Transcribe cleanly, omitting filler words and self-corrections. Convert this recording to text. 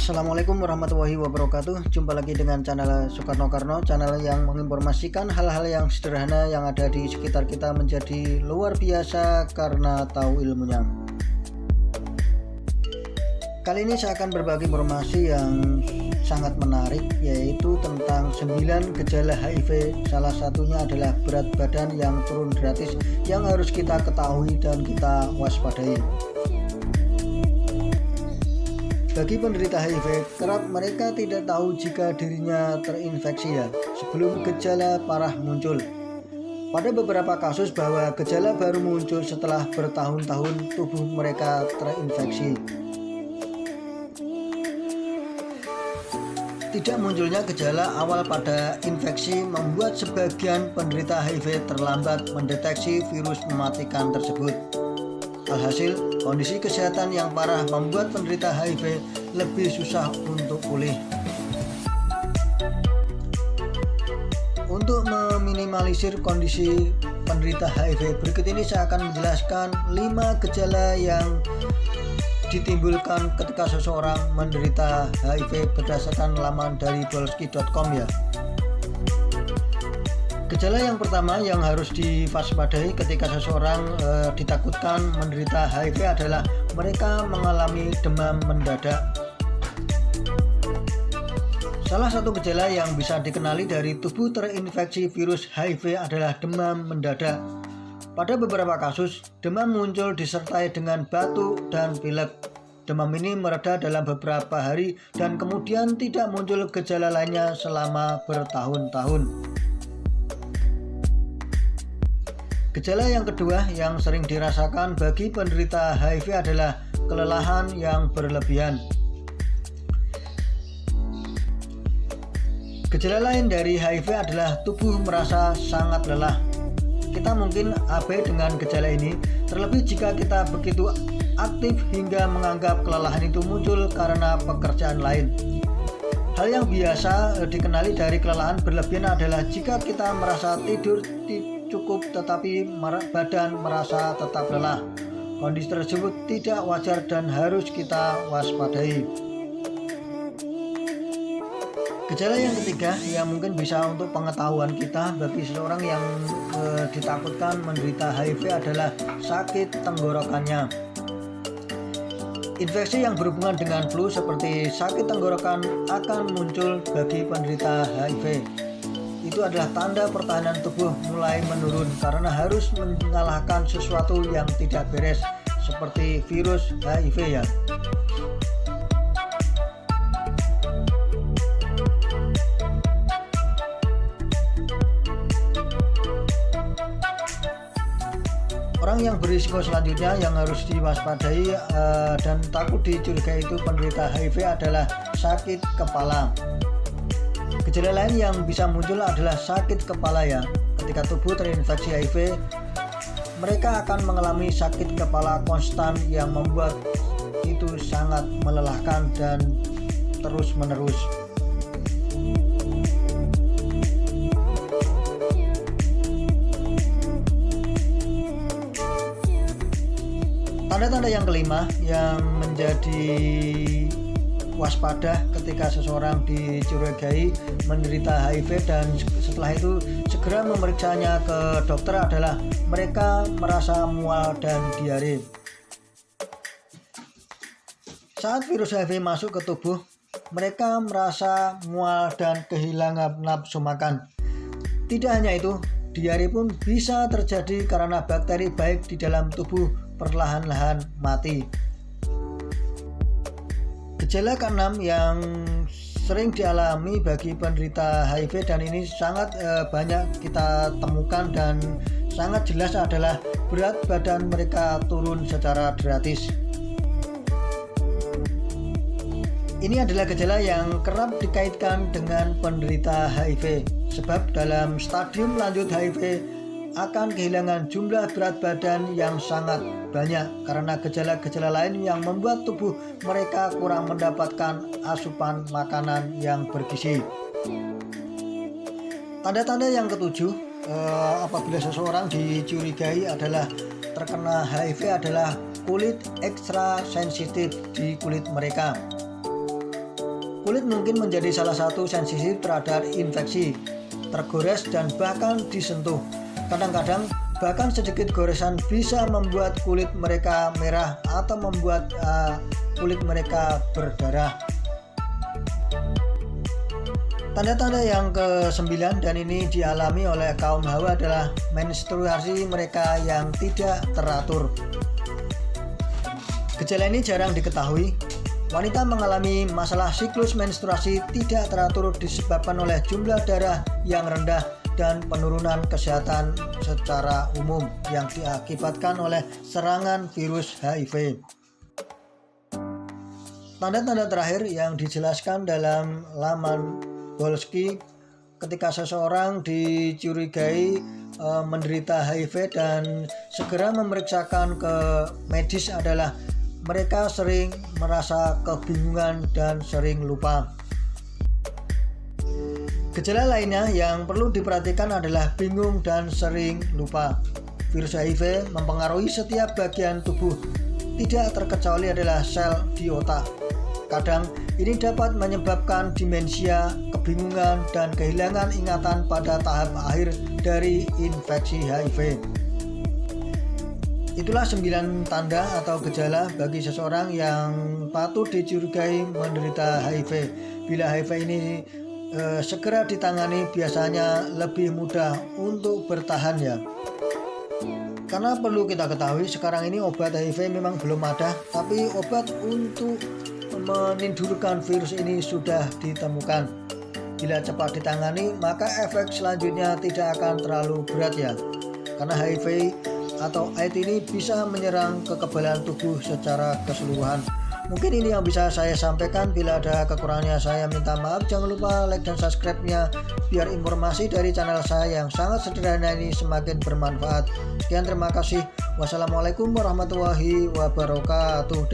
Assalamualaikum warahmatullahi wabarakatuh. Jumpa lagi dengan channel Soekarno Karno, channel yang menginformasikan hal-hal yang sederhana yang ada di sekitar kita menjadi luar biasa karena tahu ilmunya. Kali ini saya akan berbagi informasi yang sangat menarik, yaitu tentang 9 gejala HIV. Salah satunya adalah berat badan yang turun gratis yang harus kita ketahui dan kita waspadai. Bagi penderita HIV, kerap mereka tidak tahu jika dirinya terinfeksi sebelum gejala parah muncul. Pada beberapa kasus bahwa gejala baru muncul setelah bertahun-tahun tubuh mereka terinfeksi. Tidak munculnya gejala awal pada infeksi membuat sebagian penderita HIV terlambat mendeteksi virus mematikan tersebut. Alhasil, kondisi kesehatan yang parah membuat penderita HIV lebih susah untuk pulih. Untuk meminimalisir kondisi penderita HIV, berikut ini saya akan menjelaskan 5 gejala yang ditimbulkan ketika seseorang menderita HIV berdasarkan laman dari bolski.com ya. Gejala yang pertama yang harus diwaspadai ketika seseorang ditakutkan menderita HIV adalah mereka mengalami demam mendadak. Salah satu gejala yang bisa dikenali dari tubuh terinfeksi virus HIV adalah demam mendadak. Pada beberapa kasus, demam muncul disertai dengan batuk dan pilek. Demam ini mereda dalam beberapa hari dan kemudian tidak muncul gejala lainnya selama bertahun-tahun. Gejala yang kedua yang sering dirasakan bagi penderita HIV adalah kelelahan yang berlebihan. Gejala lain dari HIV adalah tubuh merasa sangat lelah. Kita mungkin abai dengan gejala ini, terlebih jika kita begitu aktif hingga menganggap kelelahan itu muncul karena pekerjaan lain. Hal yang biasa dikenali dari kelelahan berlebihan adalah jika kita merasa tidur cukup tetapi badan merasa tetap lelah. Kondisi tersebut tidak wajar dan harus kita waspadai. Gejala yang ketiga yang mungkin bisa untuk pengetahuan kita bagi seseorang yang ditakutkan menderita HIV adalah sakit tenggorokannya. Infeksi yang berhubungan dengan flu seperti sakit tenggorokan akan muncul bagi penderita HIV. Itu adalah tanda pertahanan tubuh mulai menurun karena harus mengalahkan sesuatu yang tidak beres seperti virus HIV ya. Orang yang berisiko selanjutnya yang harus diwaspadai dan takut dicurigai itu penderita HIV adalah sakit kepala. Gejala lain yang bisa muncul adalah sakit kepala ya. Ketika tubuh terinfeksi HIV, mereka akan mengalami sakit kepala konstan yang membuat itu sangat melelahkan dan terus-menerus. Tanda-tanda yang kelima yang menjadi waspada ketika seseorang dicurigai menderita HIV dan setelah itu segera memeriksanya ke dokter adalah mereka merasa mual dan diare. Saat virus HIV masuk ke tubuh, mereka merasa mual dan kehilangan nafsu makan. Tidak hanya itu, diare pun bisa terjadi karena bakteri baik di dalam tubuh perlahan-lahan mati. Gejala keenam yang sering dialami bagi penderita HIV dan ini sangat banyak kita temukan dan sangat jelas adalah berat badan mereka turun secara drastis. Ini adalah gejala yang kerap dikaitkan dengan penderita HIV sebab dalam stadium lanjut HIV akan kehilangan jumlah berat badan yang sangat banyak karena gejala-gejala lain yang membuat tubuh mereka kurang mendapatkan asupan makanan yang bergizi. Tanda-tanda yang ketujuh apabila seseorang dicurigai adalah terkena HIV adalah kulit ekstra sensitif di kulit mereka. Kulit mungkin menjadi salah satu sensitif terhadap infeksi, tergores dan bahkan disentuh. Kadang-kadang bahkan sedikit goresan bisa membuat kulit mereka merah atau membuat kulit mereka berdarah. Tanda-tanda yang ke-9 dan ini dialami oleh kaum hawa adalah menstruasi mereka yang tidak teratur. Gejala ini jarang diketahui. Wanita mengalami masalah siklus menstruasi tidak teratur disebabkan oleh jumlah darah yang rendah dan penurunan kesehatan secara umum yang diakibatkan oleh serangan virus HIV. Tanda-tanda terakhir yang dijelaskan dalam laman Bolski ketika seseorang dicurigai menderita HIV dan segera memeriksakan ke medis adalah mereka sering merasa kebingungan dan sering lupa. Gejala lainnya yang perlu diperhatikan adalah bingung dan sering lupa. Virus HIV mempengaruhi setiap bagian tubuh, tidak terkecuali adalah sel di otak. Kadang ini dapat menyebabkan demensia, kebingungan, dan kehilangan ingatan pada tahap akhir dari infeksi HIV. Itulah 9 tanda atau gejala bagi seseorang yang patut dicurigai menderita HIV. Bila HIV ini segera ditangani biasanya lebih mudah untuk bertahan ya. Karena perlu kita ketahui sekarang ini obat HIV memang belum ada, tapi obat untuk menindurkan virus ini sudah ditemukan. Bila cepat ditangani maka efek selanjutnya tidak akan terlalu berat ya. Karena HIV atau AIDS ini bisa menyerang kekebalan tubuh secara keseluruhan. Mungkin ini yang bisa saya sampaikan. Bila ada kekurangannya saya minta maaf. Jangan lupa like dan subscribe-nya biar informasi dari channel saya yang sangat sederhana ini semakin bermanfaat. Sekian, terima kasih. Wassalamualaikum warahmatullahi wabarakatuh.